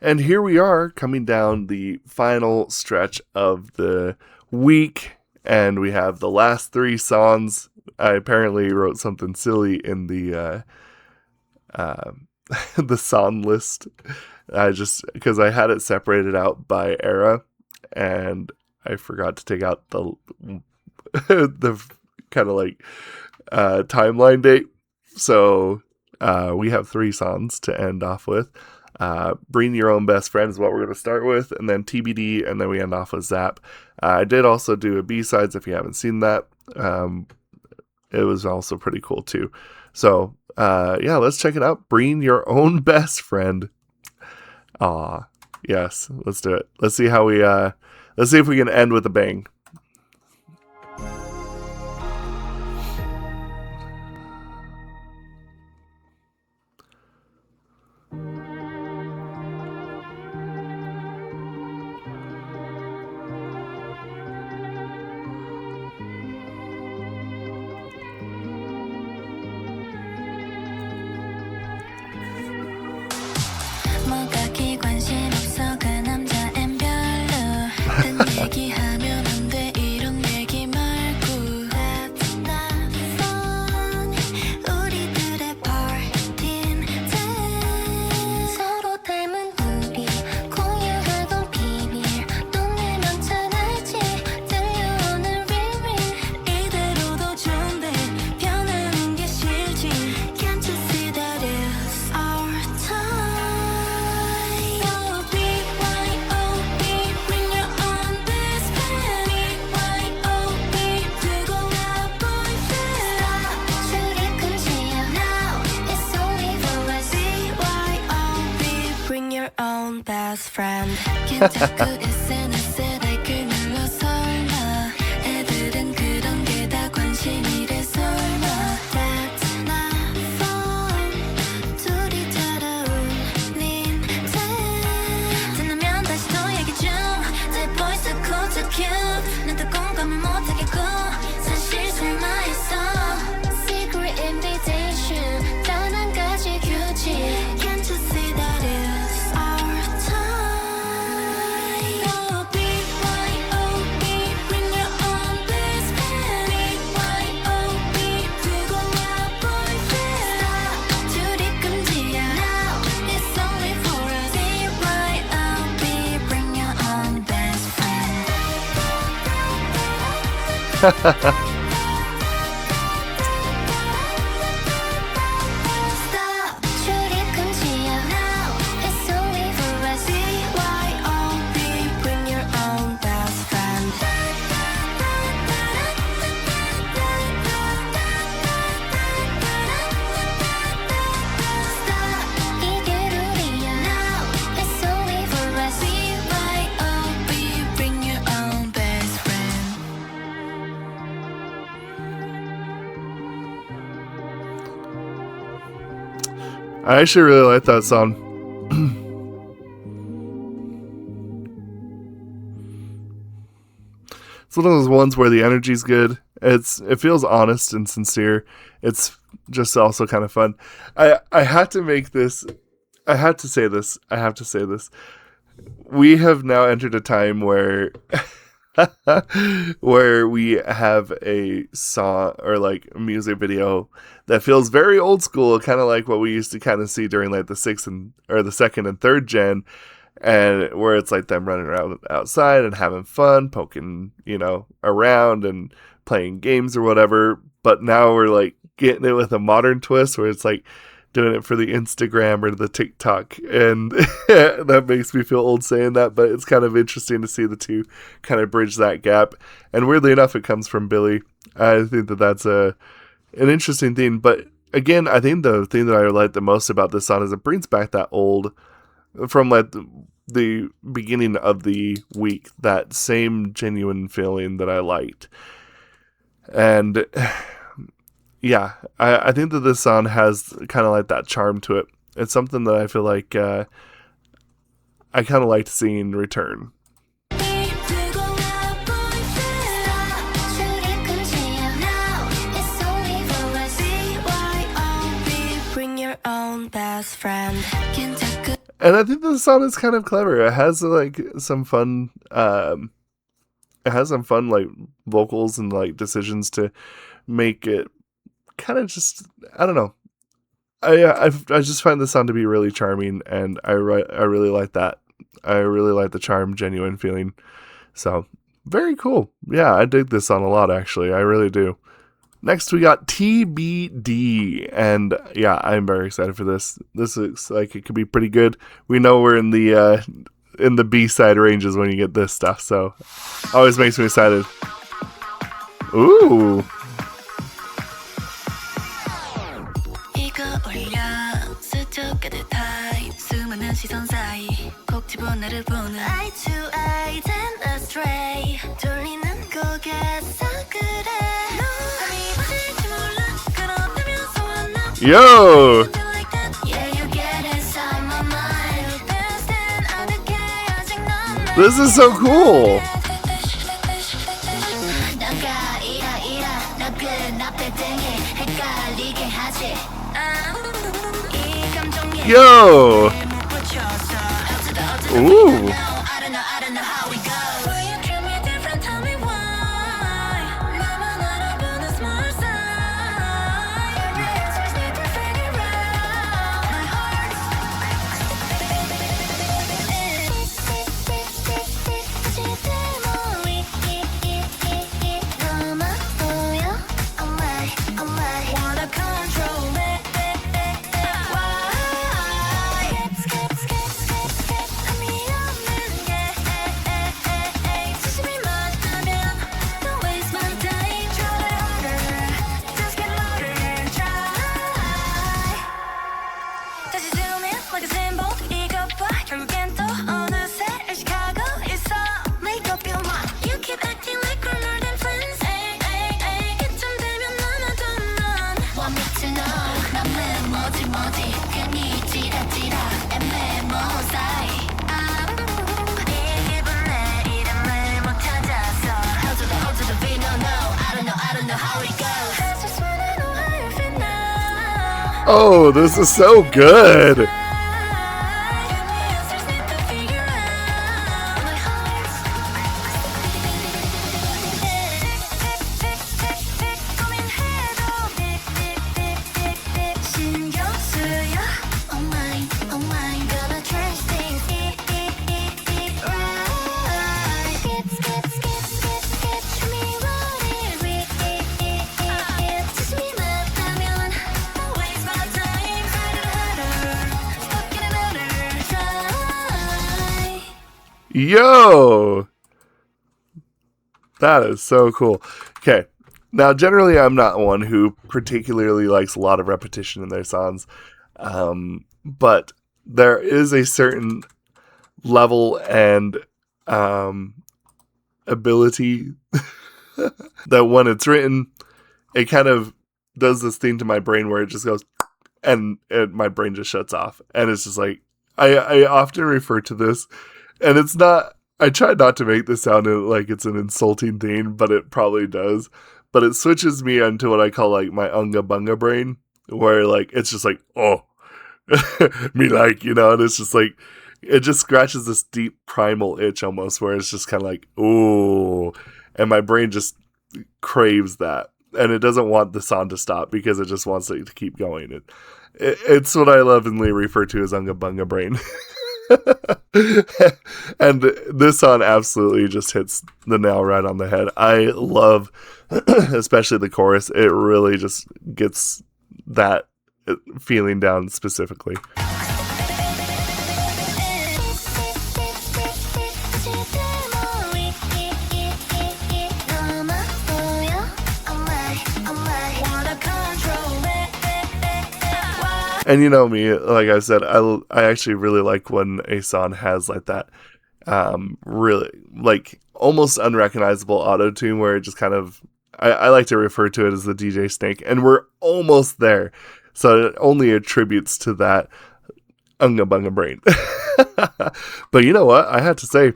And here we are coming down the final stretch of the week, and we have the last 3 songs. I apparently wrote something silly in the the song list. Because I had it separated out by era, and I forgot to take out the the kind of like timeline date. So we have 3 songs to end off with. Bring Your Own Best Friend is what we're going to start with, and then TBD, and then we end off with Zap. I did also do a B-sides if you haven't seen that. It was also pretty cool too. So yeah, let's check it out. Bring Your Own Best Friend. Aw, yes, let's do it. Let's see how let's see if we can end with a bang. I actually really like that song. It's one of those ones where the energy's good. It feels honest and sincere. It's just also kind of fun. I had to make this. I had to say this. I have to say this. We have now entered a time where where we have a song or like a music video that feels very old school, kind of like what we used to kind of see during like the 6th or the 2nd and 3rd gen, and where it's like them running around outside and having fun, poking, around and playing games or whatever. But now we're like getting it with a modern twist where it's like doing it for the Instagram or the TikTok, and that makes me feel old saying that, but it's kind of interesting to see the two kind of bridge that gap. And weirdly enough, it comes from Billlie. I think that that's an interesting thing. But again, I think the thing that I like the most about this song is it brings back that old, from like the beginning of the week, that same genuine feeling that I liked. And yeah, I think that this song has kind of like that charm to it. It's something that I feel like I kind of liked seeing return. And I think the song is kind of clever. It has like some fun. It has some fun like vocals and like decisions to make it kind of just. I don't know. I just find the song to be really charming, and I really like that. I really like the charm, genuine feeling. So very cool. Yeah, I dig this song a lot. Actually, I really do. Next, we got TBD, and yeah, I'm very excited for this. This looks like it could be pretty good. We know we're in the B-side ranges when you get this stuff, so always makes me excited. Ooh. Yo! This is so cool! Yo! Ooh! Oh, this is so good! Yo! That is so cool. Okay. Now, generally, I'm not one who particularly likes a lot of repetition in their songs. But there is a certain level and ability that when it's written, it kind of does this thing to my brain where it just goes, and my brain just shuts off. And it's just like, I often refer to this, and it's not, I try not to make this sound like it's an insulting thing, but it probably does. But it switches me onto what I call like my unga bunga brain, where like, it's just like, oh, me like, you know, and it's just like, it just scratches this deep primal itch almost, where it's just kind of like, ooh, and my brain just craves that. And it doesn't want the song to stop because it just wants it to keep going. It's what I lovingly refer to as unga bunga brain. And this song absolutely just hits the nail right on the head. I love, especially the chorus. It really just gets that feeling down specifically. And you know me, like I said, I actually really like when a song has like that, really like almost unrecognizable auto tune where it just kind of, I like to refer to it as the DJ snake, and we're almost there. So it only attributes to that unga bunga brain. But you know what? I have to say,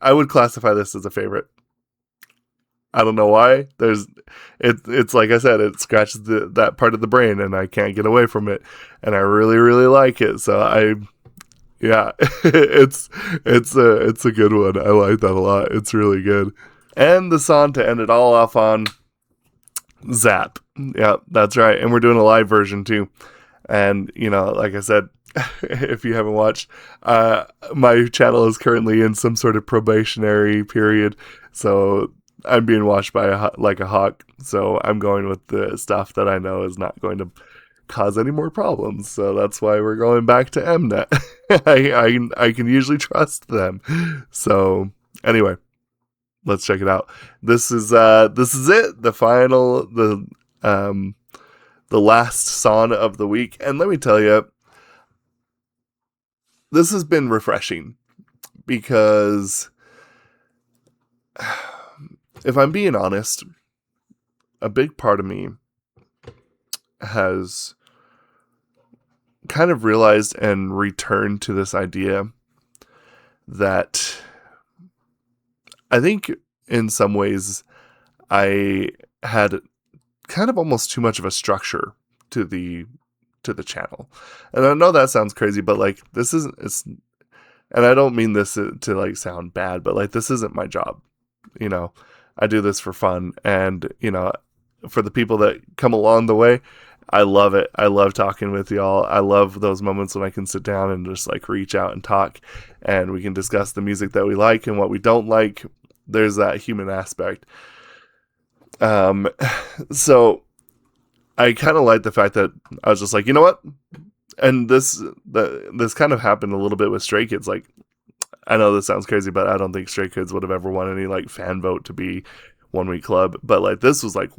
I would classify this as a favorite. I don't know why. It's like I said, it scratches that part of the brain, and I can't get away from it. And I really, really like it. So yeah, it's a good one. I like that a lot. It's really good. And the song to end it all off on, Zap. Yeah, that's right. And we're doing a live version too. And, like I said, if you haven't watched, my channel is currently in some sort of probationary period. So I'm being watched by like a hawk. So I'm going with the stuff that I know is not going to cause any more problems. So that's why we're going back to Mnet. I can usually trust them. So anyway, let's check it out. This is it. The final, the last song of the week. And let me tell you, this has been refreshing because if I'm being honest, a big part of me has kind of realized and returned to this idea that I think in some ways I had kind of almost too much of a structure to the channel. And I know that sounds crazy, but like this isn't, and I don't mean this to like sound bad, but like this isn't my job. I do this for fun, and for the people that come along the way, I love it. I love talking with y'all. I love those moments when I can sit down and just like reach out and talk, and we can discuss the music that we like and what we don't like. There's that human aspect. So I kind of like the fact that I was just like, you know what? And this kind of happened a little bit with Stray Kids. Like, I know this sounds crazy, but I don't think Stray Kids would have ever won any like fan vote to be 1 Week Club. But like this was like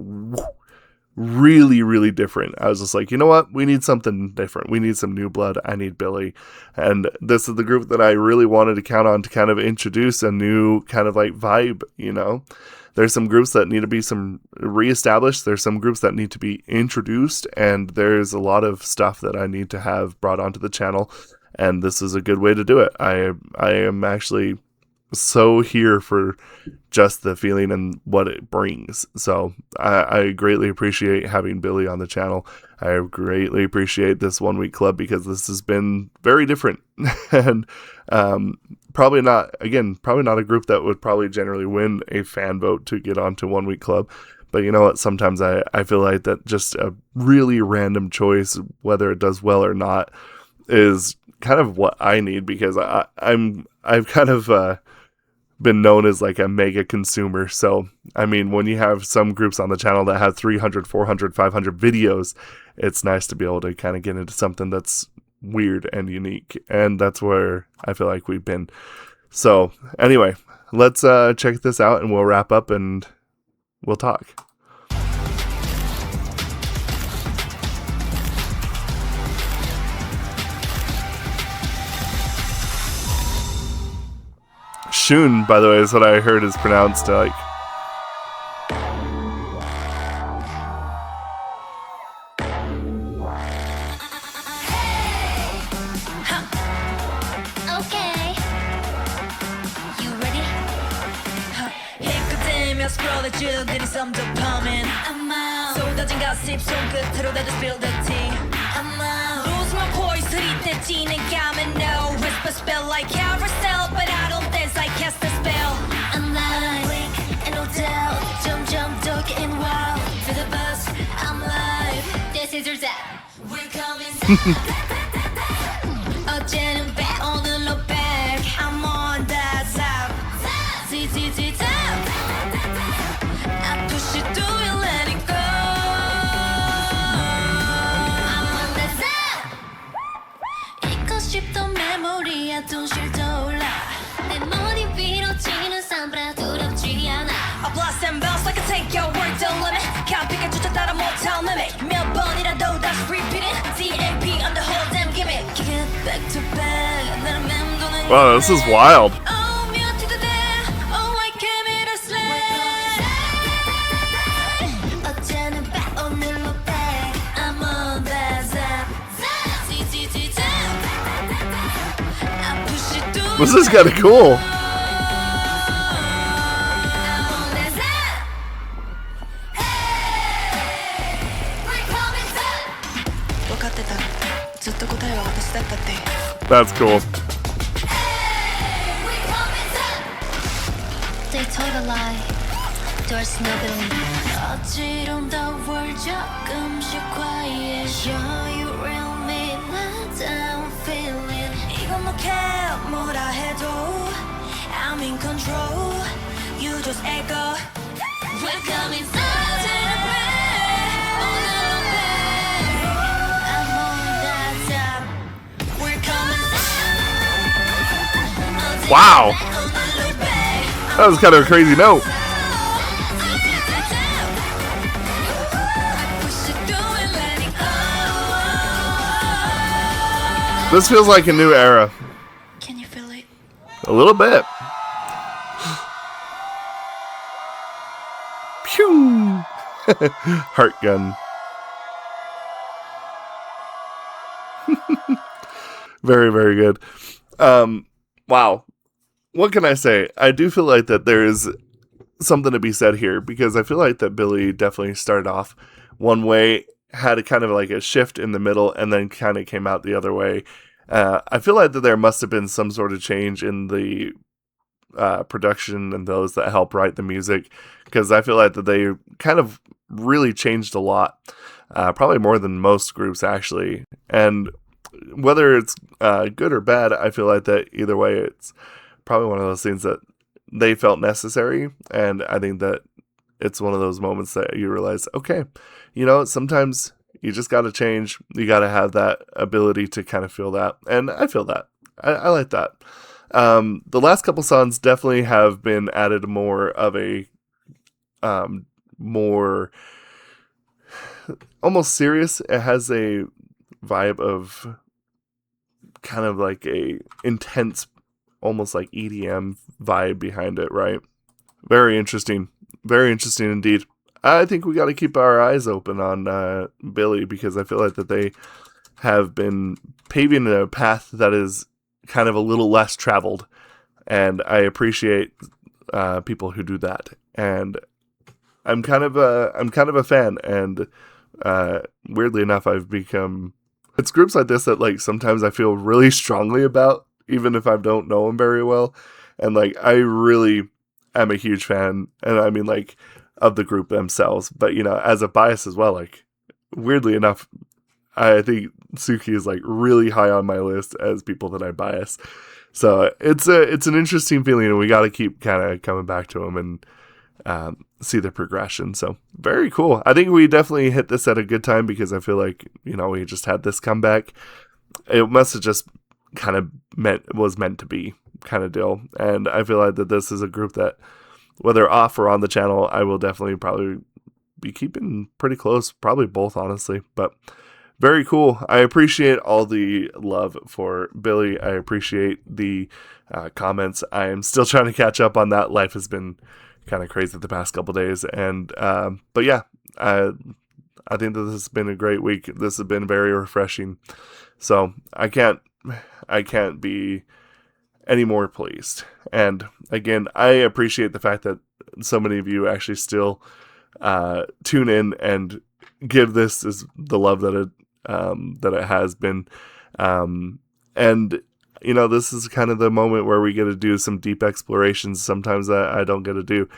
really, really different. I was just like, you know what? We need something different. We need some new blood. I need Billlie. And this is the group that I really wanted to count on to kind of introduce a new kind of like vibe, There's some groups that need to be reestablished. There's some groups that need to be introduced. And there's a lot of stuff that I need to have brought onto the channel. And this is a good way to do it. I am actually so here for just the feeling and what it brings. So I greatly appreciate having Billlie on the channel. I greatly appreciate this 1 Week Club because this has been very different. And probably not a group that would probably generally win a fan vote to get onto 1 Week Club. But you know what? Sometimes I feel like that just a really random choice, whether it does well or not, is kind of what I need, because I've kind of been known as like a mega consumer. So, I mean, when you have some groups on the channel that have 300, 400, 500 videos, it's nice to be able to kind of get into something that's weird and unique. And that's where I feel like we've been. So anyway, let's check this out and we'll wrap up and we'll talk. Shun, by the way, is what I heard is pronounced like. 어제는 back, 오늘로 back. I'm on that zap. zap. I push it, do it, let it go. I'm on that zap. 잊고 싶던 메모리야 둥실 떠올라. 내 머리 위로 치는 산브라 두렵지 않아. I blast and bounce like a take your word don't limit. 깜빡이 주저 따라 못할 limit. 몇 번이라도 다시 repeat it. DAP on the whole damn gimmick. Get back to back. 나를 맴도는 Wow, this is wild. Oh, me to the day. Oh, I came here to slay. 어제는 back, 오늘로 back. I'm on that zap. zap. I push it through. This is kind of cool. That's cool. They told a lie. There's no belief. 어지럼더울 조금씩 quiet. Show you real me, not down feeling. 이건 뭐 care 뭐라 해도 I'm in control. You just echo. We're coming inside the bed. 오늘은 bed. I'm on that top. We're coming. Wow. That was kind of a crazy note. This feels like a new era. Can you feel it? A little bit. Pew! Heart gun. Very, very good. Wow. What can I say? I do feel like that there is something to be said here, because I feel like that Billlie definitely started off one way, had a kind of like a shift in the middle, and then kind of came out the other way. I feel like that there must have been some sort of change in the production and those that help write the music, because I feel like that they kind of really changed a lot, probably more than most groups actually. And whether it's good or bad, I feel like that either way, it's probably one of those things that they felt necessary. And I think that it's one of those moments that you realize, okay, you know, sometimes you just got to change. You got to have that ability to kind of feel that. And I feel that. I like that. The last couple songs definitely have been added more of a more almost serious. It has a vibe of kind of like a intense, almost like EDM vibe behind it, right? Very interesting. Very interesting indeed. I think we got to keep our eyes open on Billlie, because I feel like that they have been paving a path that is kind of a little less traveled, and I appreciate people who do that. And I'm kind of a fan, and weirdly enough, I've become. It's groups like this that like sometimes I feel really strongly about, even if I don't know them very well, and like I really am a huge fan, and I mean like of the group themselves, but you know, as a bias as well, like weirdly enough, I think Suki is like really high on my list as people that I bias. So it's an interesting feeling, and we got to keep kind of coming back to them and see the progression. So very cool. I think we definitely hit this at a good time, because I feel like, you know, we just had this comeback. It must have just kind of was meant to be kind of deal. And I feel like that this is a group that, whether off or on the channel, I will definitely probably be keeping pretty close. Probably both, honestly. But very cool. I appreciate all the love for Billlie. I appreciate the comments. I am still trying to catch up on that. Life has been kind of crazy the past couple days. And but yeah, I think that this has been a great week. This has been very refreshing. So I can't be any more pleased. And again, I appreciate the fact that so many of you actually still tune in and give this the love that it has been. And you know, this is kind of the moment where we get to do some deep explorations sometimes that I don't get to do.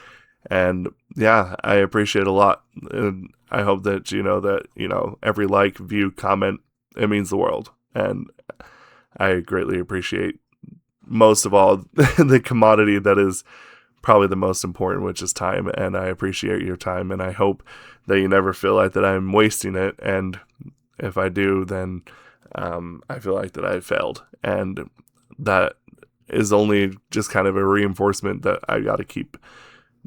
And yeah, I appreciate it a lot. And I hope that you know, every like, view, comment, it means the world. And I greatly appreciate, most of all, the commodity that is probably the most important, which is time. And I appreciate your time, and I hope that you never feel like that I'm wasting it. And if I do, then I feel like that I failed. And that is only just kind of a reinforcement that I got to keep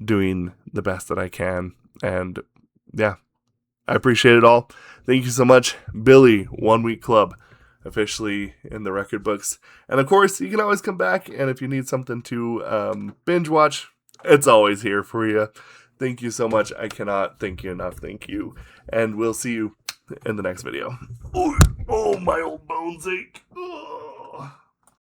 doing the best that I can. And yeah, I appreciate it all. Thank you so much. Billlie, 1 Week Club, officially in the record books. And of course, you can always come back, and if you need something to binge watch, it's always here for you. Thank you so much. I cannot thank you enough. Thank you. And we'll see you in the next video. Oh, my old bones ache.